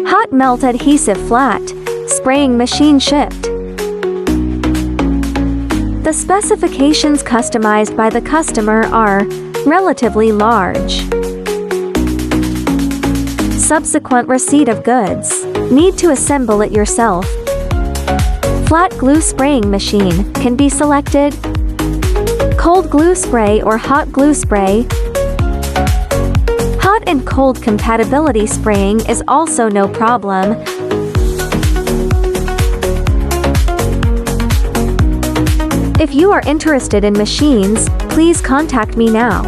Hot melt adhesive flat. Spraying machine shipped. The specifications customized by the customer are relatively large. Subsequent receipt of goods. Need to assemble it yourself. Flat glue spraying machine can be selected. Cold glue spray or hot glue spray. Hot and cold compatibility spraying is also no problem. If you are interested in machines, please contact me now.